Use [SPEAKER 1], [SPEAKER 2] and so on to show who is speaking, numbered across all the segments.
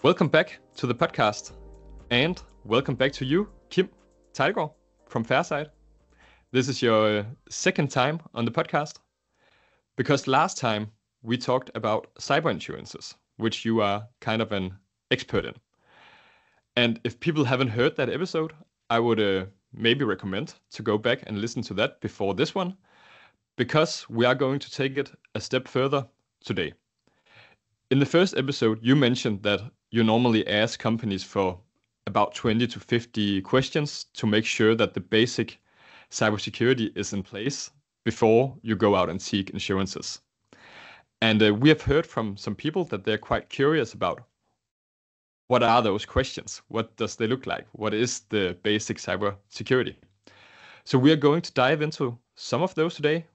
[SPEAKER 1] Welcome back to the podcast, and welcome back to you, Kim Teilgaard from Fairside. This is your second time on the podcast, because last time we talked about cyber insurances, which you are kind of an expert in. And if people haven't heard that episode, I would maybe recommend to go back and listen to that before this one, because we are going to take it a step further today. In the first episode, you mentioned that you normally ask companies for about 20 to 50 questions to make sure that the basic cybersecurity is in place before you go out and seek insurances. And we have heard from some people that they're quite curious about what are those questions? What does they look like? What is the basic cybersecurity? So we are going to dive into some of those today.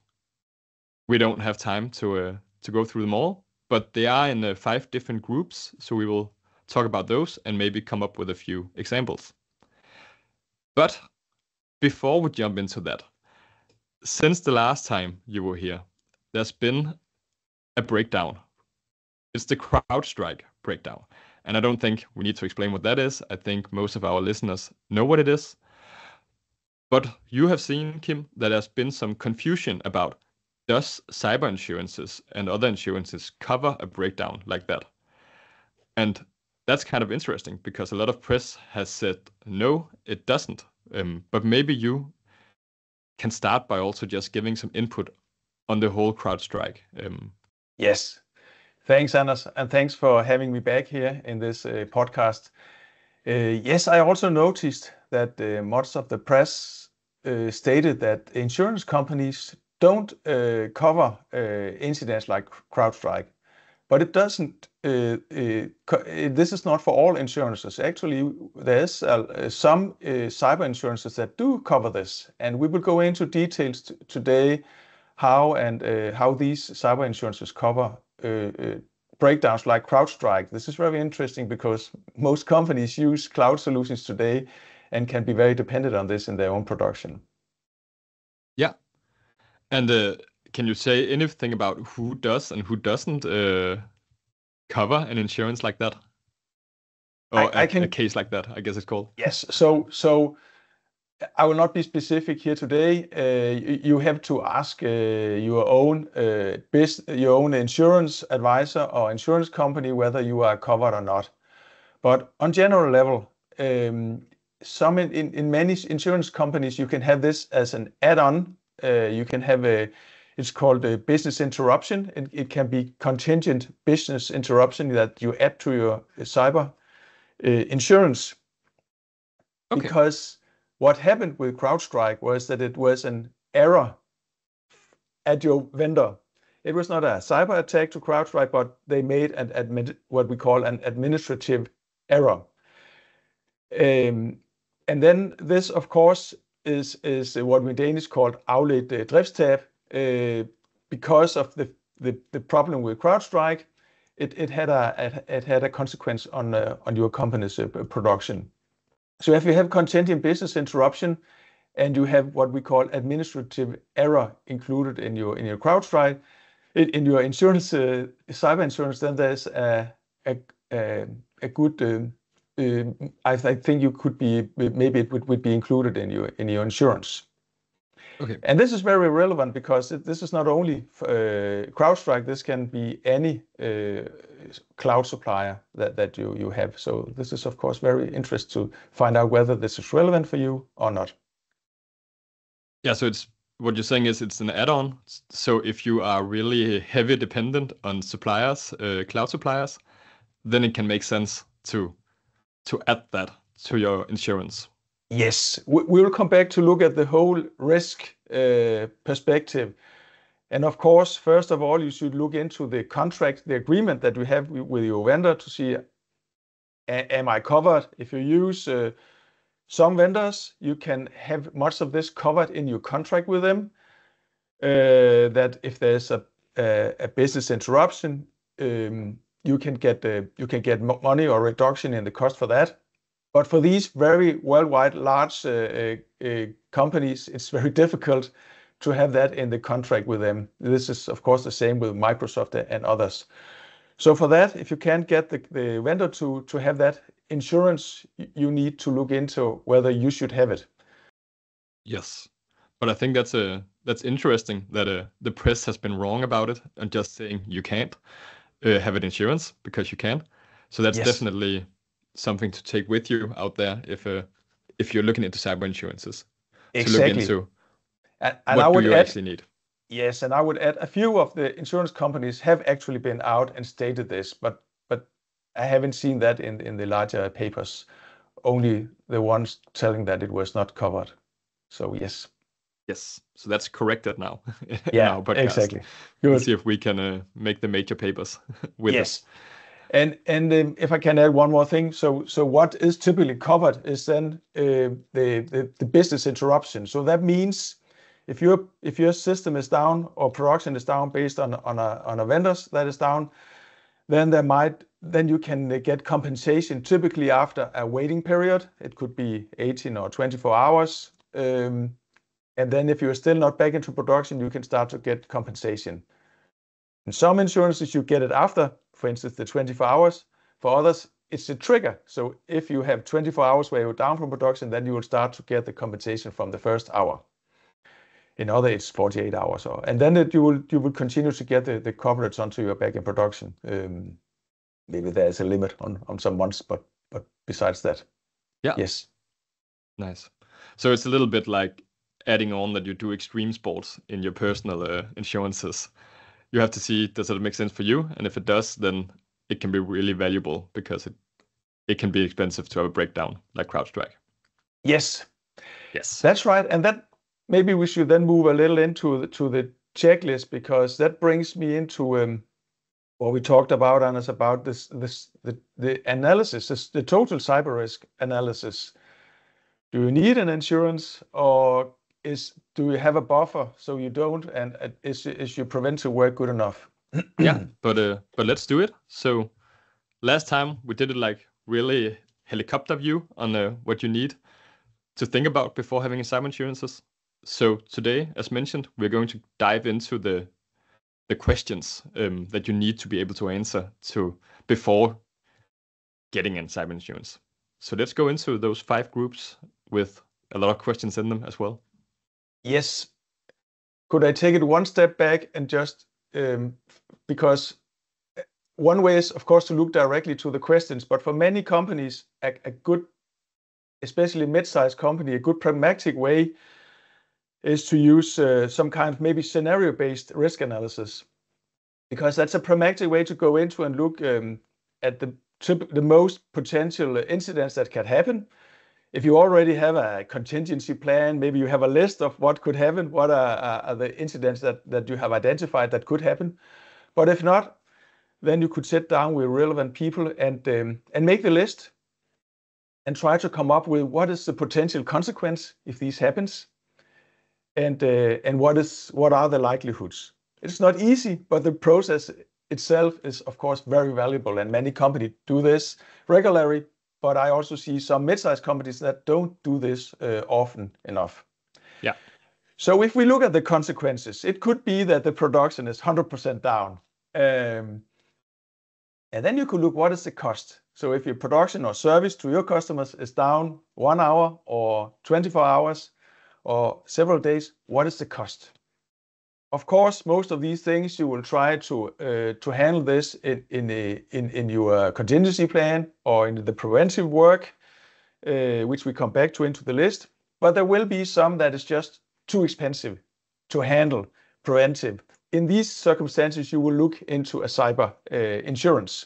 [SPEAKER 1] We don't have time to go through them all, but they are in 5 different groups, so we will talk about those and maybe come up with a few examples. But before we jump into that, since the last time you were here, there's been a breakdown. It's the CrowdStrike breakdown. And I don't think we need to explain what that is. I think most of our listeners know what it is. But you have seen, Kim, that there's been some confusion about, does cyber insurances and other insurances cover a breakdown like that? And that's kind of interesting because a lot of press has said, no, it doesn't. But maybe you can start by also just giving some input on the whole CrowdStrike.
[SPEAKER 2] Yes. Thanks, Anders, and thanks for having me back here in this podcast. Yes, I also noticed that much of the press stated that insurance companies don't cover incidents like CrowdStrike. But it doesn't. This is not for all insurances. Actually, there's some cyber insurances that do cover this, and we will go into details today how these cyber insurances cover breakdowns like CrowdStrike. This is very interesting because most companies use cloud solutions today and can be very dependent on this in their own production.
[SPEAKER 1] Yeah, and can you say anything about who does and who doesn't cover an insurance like that? Or a case like that, I guess it's called.
[SPEAKER 2] Yes. So I will not be specific here today. You have to ask your own insurance advisor or insurance company whether you are covered or not. But on general level, some in many insurance companies, you can have this as an add-on. You can have it's called a business interruption. It can be contingent business interruption that you add to your cyber insurance. Okay. Because what happened with CrowdStrike was that it was an error at your vendor. It was not a cyber attack to CrowdStrike, but they made what we call an administrative error. And then this, of course, is what we in Danish called afledt driftstab. Because of the problem with CrowdStrike, it had a consequence on your company's production. So if you have contingent business interruption and you have what we call administrative error included in your CrowdStrike, in your insurance, cyber insurance, then there's a good. I think you could be, maybe it would be included in your insurance. Okay. And this is very relevant because this is not only CrowdStrike. This can be any cloud supplier that you have. So this is of course very interesting to find out whether this is relevant for you or not.
[SPEAKER 1] Yeah. So it's what you're saying is it's an add-on. So if you are really heavy dependent on suppliers, cloud suppliers, then it can make sense to add that to your insurance.
[SPEAKER 2] Yes, we will come back to look at the whole risk perspective. And of course, first of all, you should look into the contract, the agreement that you have with your vendor to see, am I covered? If you use some vendors, you can have much of this covered in your contract with them. That if there's a business interruption, you can get money or reduction in the cost for that. But for these very worldwide large companies, it's very difficult to have that in the contract with them. This is, of course, the same with Microsoft and others. So for that, if you can't get the vendor to have that insurance, you need to look into whether you should have it.
[SPEAKER 1] Yes, but I think that's interesting that the press has been wrong about it and just saying you can't have an insurance because you can. So that's definitely something to take with you out there if you're looking into cyber insurances.
[SPEAKER 2] Exactly.
[SPEAKER 1] To look into
[SPEAKER 2] and
[SPEAKER 1] what do you actually need.
[SPEAKER 2] Yes, and I would add a few of the insurance companies have actually been out and stated this, but I haven't seen that in the larger papers. Only the ones telling that it was not covered. So yes.
[SPEAKER 1] Yes, so that's corrected now.
[SPEAKER 2] Yeah,
[SPEAKER 1] in our podcast.
[SPEAKER 2] Exactly. Good.
[SPEAKER 1] Let's see if we can make the major papers with
[SPEAKER 2] yes. It. And if I can add one more thing, so what is typically covered is then the business interruption. So that means if your system is down or production is down based on a vendor's that is down, then you can get compensation typically after a waiting period. It could be 18 or 24 hours. And then if you're still not back into production, you can start to get compensation. In some insurances, you get it after, for instance, the 24 hours. For others, it's a trigger. So if you have 24 hours where you're down from production, then you will start to get the compensation from the first hour. In other, it's 48 hours. And then you will continue to get the coverage until you're back in production. Maybe there's a limit on some months, but besides that, yes.
[SPEAKER 1] Nice. So it's a little bit like adding on that you do extreme sports in your personal insurances. You have to see, does it make sense for you? And if it does, then it can be really valuable because it can be expensive to have a breakdown like CrowdStrike.
[SPEAKER 2] Yes, that's right. And that maybe we should then move a little into the checklist, because that brings me into what we talked about, Anders, about the analysis, the total cyber risk analysis. Do you need an insurance, or do you have a buffer so you don't, and is your preventive work good enough?
[SPEAKER 1] Yeah, but let's do it. So last time we did it like really helicopter view on what you need to think about before having a cyber insurances. So today, as mentioned, we're going to dive into the questions that you need to be able to answer before getting in cyber insurance. So let's go into those 5 groups with a lot of questions in them as well.
[SPEAKER 2] Yes. Could I take it one step back and just because one way is, of course, to look directly to the questions, but for many companies, a good, especially mid-sized company, a good pragmatic way is to use some kind of maybe scenario-based risk analysis, because that's a pragmatic way to go into and look at the most potential incidents that can happen. If you already have a contingency plan, maybe you have a list of what could happen, what are the incidents that you have identified that could happen. But if not, then you could sit down with relevant people and make the list and try to come up with what is the potential consequence if this happens, and what are the likelihoods. It's not easy, but the process itself is, of course, very valuable, and many companies do this regularly. But I also see some mid-sized companies that don't do this often enough.
[SPEAKER 1] Yeah.
[SPEAKER 2] So if we look at the consequences, it could be that the production is 100% down. And then you could look, what is the cost? So if your production or service to your customers is down 1 hour or 24 hours or several days, what is the cost? Of course, most of these things you will try to handle this in your contingency plan or in the preventive work, which we come back to into the list. But there will be some that is just too expensive to handle preventive. In these circumstances, you will look into a cyber insurance.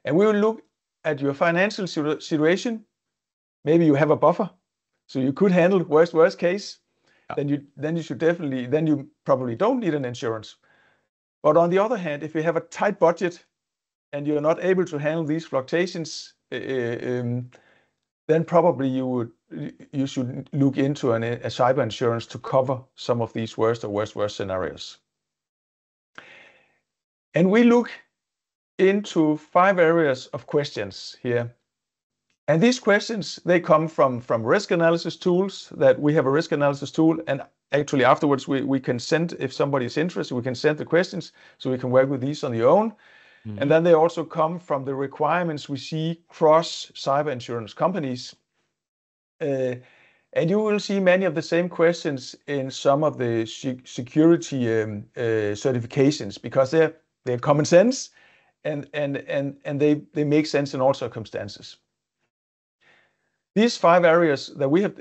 [SPEAKER 2] And we will look at your financial situation. Maybe you have a buffer, so you could handle worst case. Then you probably don't need an insurance. But on the other hand, if you have a tight budget and you're not able to handle these fluctuations, then probably you should look into a cyber insurance to cover some of these worst scenarios. And we look into 5 areas of questions here. And these questions, they come from risk analysis tools, that we have a risk analysis tool. And actually afterwards, we can send, if somebody is interested, we can send the questions so we can work with these on your own. And then they also come from the requirements we see cross cyber insurance companies. And you will see many of the same questions in some of the security certifications, because they're common sense and they make sense in all circumstances. These 5 areas that we have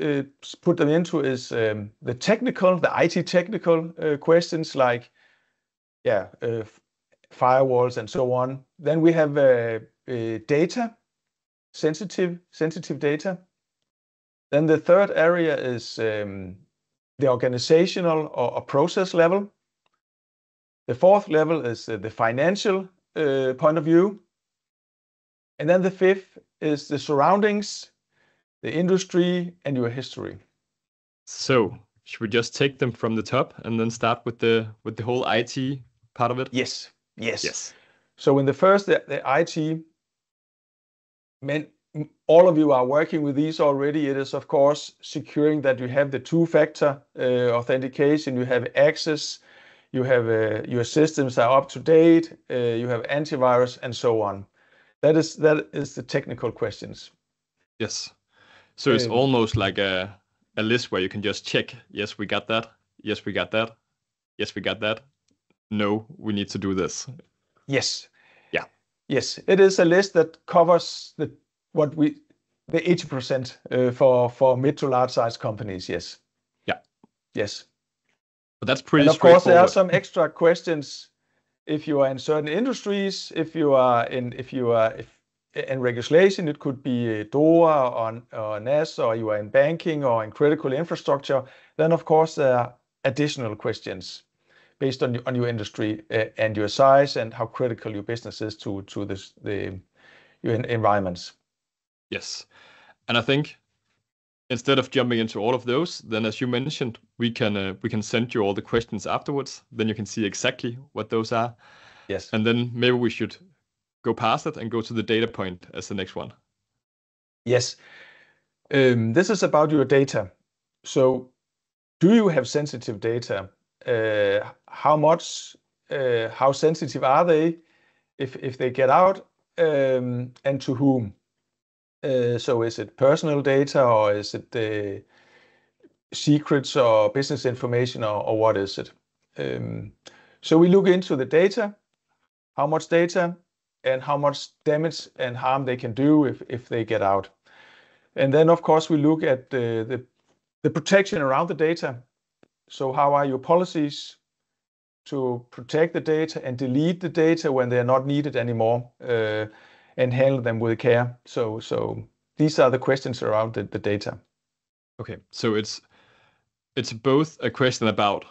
[SPEAKER 2] put them into is the IT technical questions like firewalls and so on. Then we have data, sensitive data. Then the third area is the organizational or process level. The fourth level is the financial point of view. And then the fifth is the surroundings, the industry, and your history.
[SPEAKER 1] So should we just take them from the top and then start with the whole IT part of it?
[SPEAKER 2] Yes. So in the first, the IT, all of you are working with these already. It is, of course, securing that you have the 2-factor authentication, you have access, you have your systems are up to date, you have antivirus, and so on. That is the technical questions.
[SPEAKER 1] Yes. So it's almost like a list where you can just check, yes, we got that. Yes, we got that. Yes, we got that. No, we need to do this.
[SPEAKER 2] Yes.
[SPEAKER 1] Yeah.
[SPEAKER 2] Yes, it is a list that covers the 80% for mid to large size companies. Yes.
[SPEAKER 1] Yeah.
[SPEAKER 2] Yes.
[SPEAKER 1] But that's pretty
[SPEAKER 2] and of
[SPEAKER 1] straightforward.
[SPEAKER 2] course, there are some extra questions if you are in certain industries. If you are in legislation, it could be DORA or NAS, or you are in banking or in critical infrastructure. Then, of course, there are additional questions based on your industry and your size and how critical your business is to your environments.
[SPEAKER 1] Yes. And I think instead of jumping into all of those, then as you mentioned, we can send you all the questions afterwards. Then you can see exactly what those are.
[SPEAKER 2] Yes.
[SPEAKER 1] And then maybe we should go past it and go to the data point as the next one.
[SPEAKER 2] Yes. This is about your data. So do you have sensitive data? How much, how sensitive are they if they get out, and to whom? So is it personal data, or is it secrets or business information, or what is it? So we look into the data, how much data, and how much damage and harm they can do if they get out. And then, of course, we look at the protection around the data. So how are your policies to protect the data and delete the data when they're not needed anymore, and handle them with care? So these are the questions around the data.
[SPEAKER 1] Okay, so it's both a question about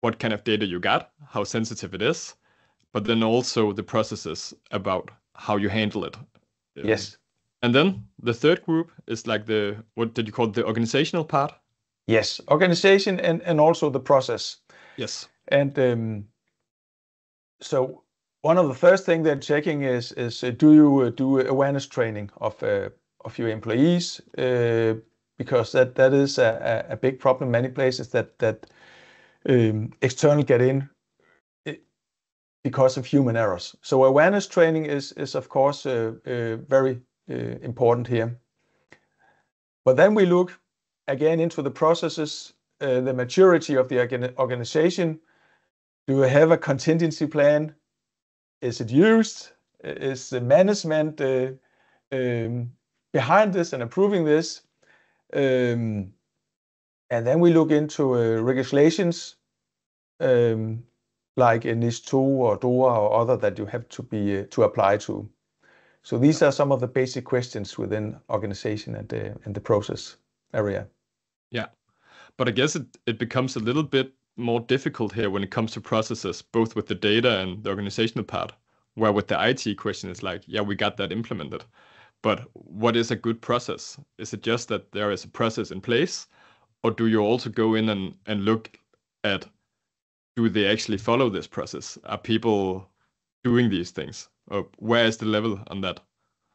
[SPEAKER 1] what kind of data you got, how sensitive it is, but then also the processes about how you handle it.
[SPEAKER 2] Yes.
[SPEAKER 1] And then the third group is like what did you call it, the organizational part?
[SPEAKER 2] Yes, organization and also the process.
[SPEAKER 1] Yes.
[SPEAKER 2] And so one of the first things they're checking is do you do awareness training of your employees, because that is a big problem in many places, that external get in because of human errors. So awareness training is of course very important here. But then we look again into the processes, the maturity of the organization. Do you have a contingency plan? Is it used? Is the management behind this and approving this? And then we look into regulations, like NIS2 or DORA or other that you have to apply to. So these are some of the basic questions within organization and the process area.
[SPEAKER 1] Yeah, but I guess it becomes a little bit more difficult here when it comes to processes, both with the data and the organizational part, where with the IT question it's like, yeah, we got that implemented. But what is a good process? Is it just that there is a process in place, or do you also go in and look at, do they actually follow this process? Are people doing these things? Or where is the level on that?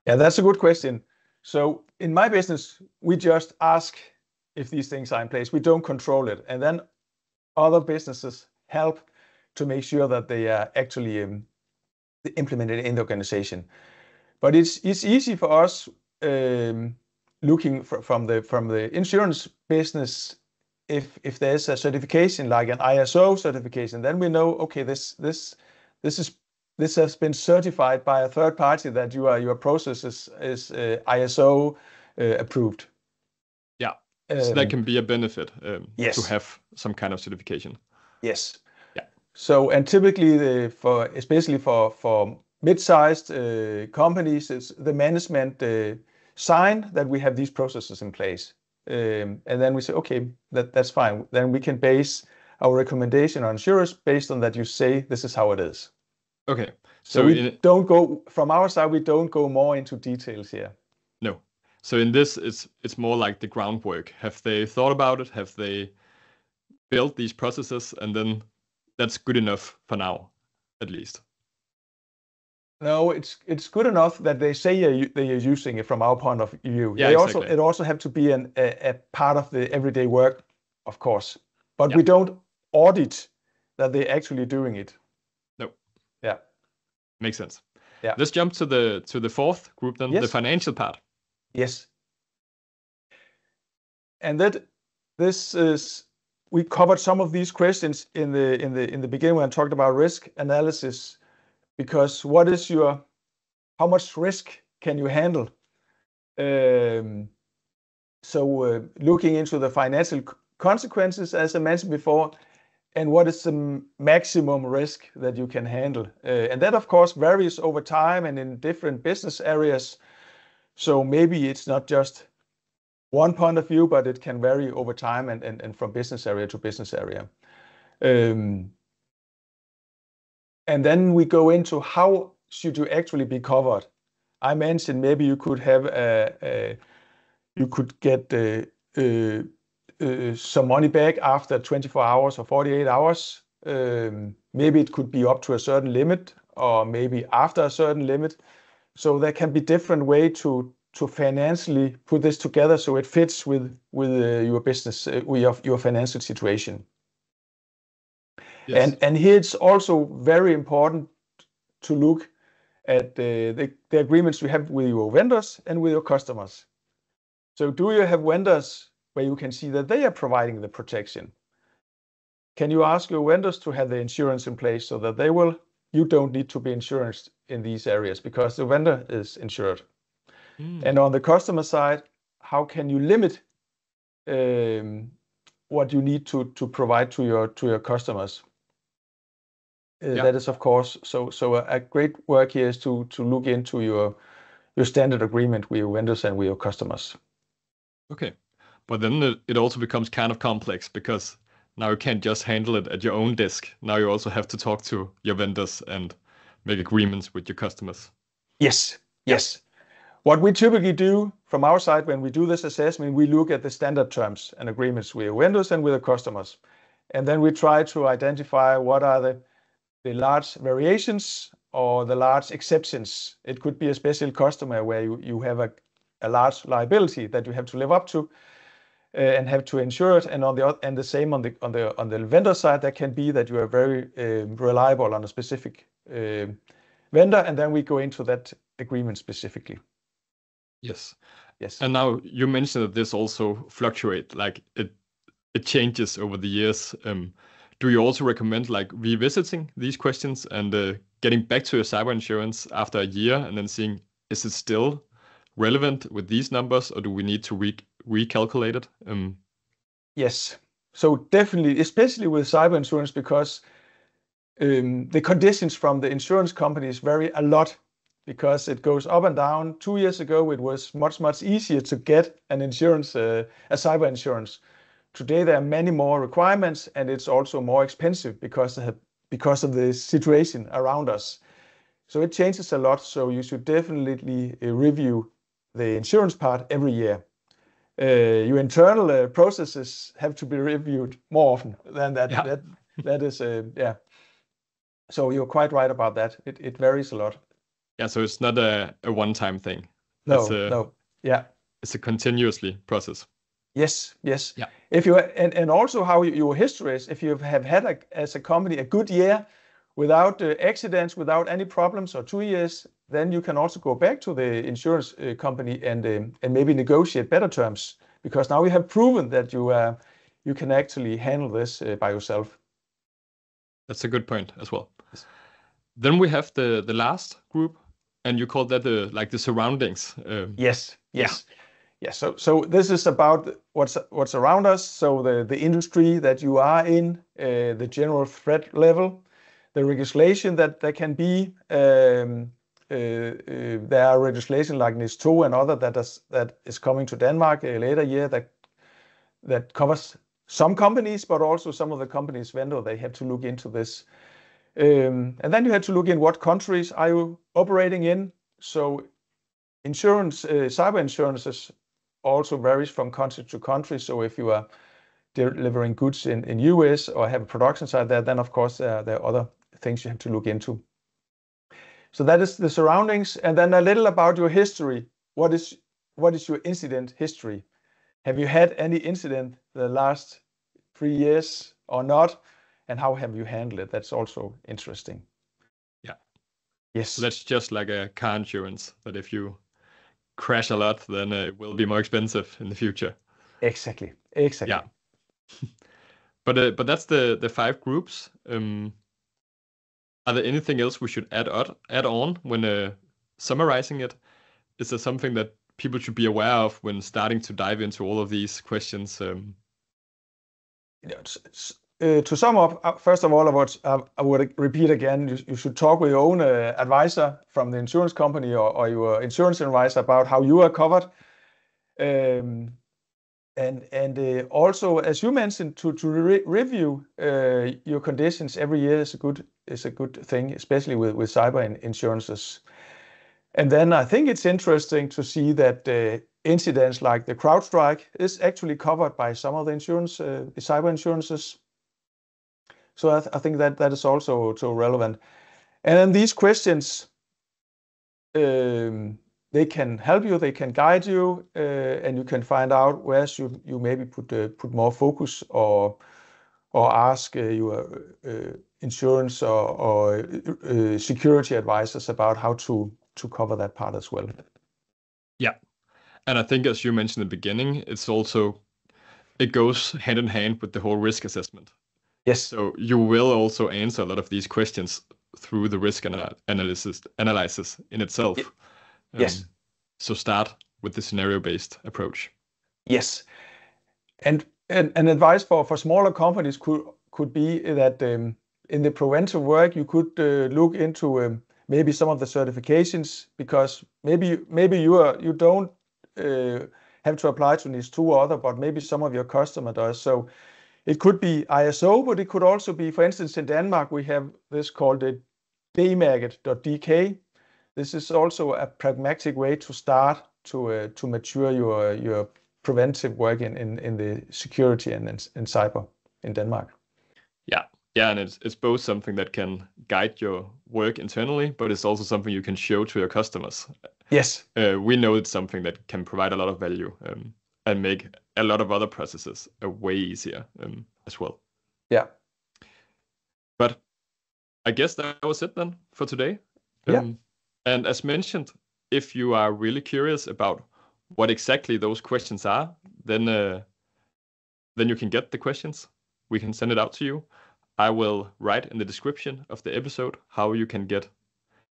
[SPEAKER 2] Yeah, that's a good question. So in my business, we just ask if these things are in place. We don't control it. And then other businesses help to make sure that they are actually implemented in the organization. But it's easy for us looking from the insurance business. If there's a certification like an ISO certification, then we know, okay, this has been certified by a third party that your process is ISO approved.
[SPEAKER 1] Yeah, so that can be a benefit
[SPEAKER 2] yes.
[SPEAKER 1] to have some kind of certification.
[SPEAKER 2] Yes.
[SPEAKER 1] Yeah.
[SPEAKER 2] So, and typically especially for mid-sized companies, it's the management sign that we have these processes in place. And then we say, okay, that's fine. Then we can base our recommendation on insurers based on that you say this is how it is.
[SPEAKER 1] Okay.
[SPEAKER 2] So we don't go, from our side, we don't go more into details here.
[SPEAKER 1] No. So in this, it's more like the groundwork. Have they thought about it? Have they built these processes? And then that's good enough for now, at least.
[SPEAKER 2] No, it's good enough that they say they are using it from our point of view.
[SPEAKER 1] Yeah, exactly.
[SPEAKER 2] It also have to be a part of the everyday work, of course. But
[SPEAKER 1] yeah.
[SPEAKER 2] we don't audit that they're actually doing it.
[SPEAKER 1] No.
[SPEAKER 2] Yeah.
[SPEAKER 1] Makes sense.
[SPEAKER 2] Yeah.
[SPEAKER 1] Let's jump to the fourth group then,
[SPEAKER 2] yes.
[SPEAKER 1] the financial part.
[SPEAKER 2] Yes. And we covered some of these questions in the beginning when I talked about risk analysis. Because how much risk can you handle? So looking into the financial consequences, as I mentioned before, and what is the maximum risk that you can handle? And that, of course, varies over time and in different business areas. So maybe it's not just one point of view, but it can vary over time and from business area to business area. And then we go into how should you actually be covered. I mentioned maybe you could have you could get some money back after 24 hours or 48 hours. Maybe it could be up to a certain limit, or maybe after a certain limit. So there can be different way to financially put this together so it fits with your business, with your financial situation.
[SPEAKER 1] Yes.
[SPEAKER 2] And here it's also very important to look at the agreements you have with your vendors and with your customers. So do you have vendors where you can see that they are providing the protection? Can you ask your vendors to have the insurance in place so that you don't need to be insured in these areas because the vendor is insured? And on the customer side, how can you limit what you need to provide to your customers? That is, of course, so a great work here is to look into your standard agreement with your vendors and with your customers.
[SPEAKER 1] Okay, but then it also becomes kind of complex because now you can't just handle it at your own desk. Now you also have to talk to your vendors and make agreements with your customers.
[SPEAKER 2] Yes. What we typically do from our side when we do this assessment, we look at the standard terms and agreements with your vendors and with the customers. And then we try to identify what are the large variations or the large exceptions. It could be a special customer where you have a large liability that you have to live up to and have to insure it. And the same on the vendor side, that can be that you are very reliable on a specific vendor, and then we go into that agreement specifically.
[SPEAKER 1] Yes.
[SPEAKER 2] Yes.
[SPEAKER 1] And now you mentioned that this also fluctuates, like it changes over the years. Do you also recommend like revisiting these questions and getting back to your cyber insurance after a year and then seeing, is it still relevant with these numbers, or do we need to recalculate it?
[SPEAKER 2] Yes. So definitely, especially with cyber insurance, because the conditions from the insurance companies vary a lot because it goes up and down. 2 years ago, it was much easier to get an insurance, a cyber insurance. Today, there are many more requirements, and it's also more expensive because of the situation around us. So it changes a lot. So you should definitely review the insurance part every year. Your internal processes have to be reviewed more often than that.
[SPEAKER 1] Yeah.
[SPEAKER 2] That is, yeah. So you're quite right about that. It varies a lot.
[SPEAKER 1] Yeah, so it's not a one-time thing.
[SPEAKER 2] No. Yeah.
[SPEAKER 1] It's a continuously process.
[SPEAKER 2] Yes.
[SPEAKER 1] Yeah.
[SPEAKER 2] If you and also how your history is. If you have had as a company a good year without accidents, without any problems, or 2 years, then you can also go back to the insurance company and maybe negotiate better terms, because now we have proven that you can actually handle this by yourself.
[SPEAKER 1] That's a good point as well. Yes. Then we have the last group, and you call that the surroundings.
[SPEAKER 2] Yes. Yeah. So this is about what's around us. So the industry that you are in, the general threat level, the legislation that there can be. There are legislation like NIS2 and other that is coming to Denmark later year that covers some companies, but also some of the companies vendor, they have to look into this. And then you have to look in what countries are you operating in. So insurance, cyber insurances also varies from country to country. So if you are delivering goods in US or have a production site there, then of course there are other things you have to look into. So that is the surroundings, and then a little about your history. What is your incident history? Have you had any incident the last 3 years or not? And how have you handled it? That's also interesting.
[SPEAKER 1] Yeah.
[SPEAKER 2] Yes.
[SPEAKER 1] So that's just like a car insurance, that if you crash a lot, then it will be more expensive in the future.
[SPEAKER 2] Exactly.
[SPEAKER 1] Yeah. But that's the 5 groups. Are there anything else we should add on when summarizing it? Is there something that people should be aware of when starting to dive into all of these questions?
[SPEAKER 2] To sum up, first of all, I would repeat again, you should talk with your own advisor from the insurance company or your insurance advisor about how you are covered. And also, as you mentioned, to review your conditions every year is a good thing, especially with cyber insurances. And then I think it's interesting to see that incidents like the CrowdStrike is actually covered by some of the cyber insurances. So I think that is also relevant. And then these questions, they can help you, they can guide you, and you can find out where should you maybe put more focus or ask your insurance or security advisors about how to cover that part as well.
[SPEAKER 1] Yeah, and I think as you mentioned in the beginning, it goes hand in hand with the whole risk assessment.
[SPEAKER 2] Yes.
[SPEAKER 1] So you will also answer a lot of these questions through the risk analysis in itself.
[SPEAKER 2] Yes.
[SPEAKER 1] So start with the scenario-based approach.
[SPEAKER 2] Yes. And advice for smaller companies could be that in the preventive work you could look into maybe some of the certifications, because maybe you don't have to apply to NIS2 or other, but maybe some of your customer does. So it could be ISO, but it could also be, for instance, in Denmark we have this called the DMARC.dk. This is also a pragmatic way to start to mature your preventive work in the security and in cyber in Denmark.
[SPEAKER 1] Yeah, and it's both something that can guide your work internally, but it's also something you can show to your customers.
[SPEAKER 2] Yes.
[SPEAKER 1] We know it's something that can provide a lot of value and make a lot of other processes way easier as well.
[SPEAKER 2] Yeah.
[SPEAKER 1] But I guess that was it then for today. And as mentioned, if you are really curious about what exactly those questions are, then you can get the questions. We can send it out to you. I will write in the description of the episode how you can get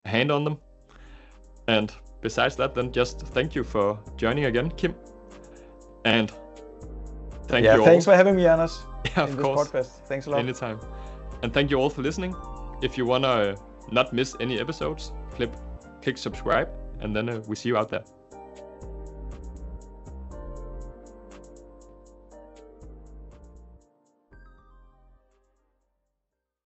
[SPEAKER 1] a hand on them. And besides that, then just thank you for joining again, Kim. And thank you all.
[SPEAKER 2] Thanks for having me, Anders.
[SPEAKER 1] Yeah, of course.
[SPEAKER 2] Podcast. Thanks a lot.
[SPEAKER 1] Anytime. And thank you all for listening. If you want to not miss any episodes, click subscribe, and then we see you out there.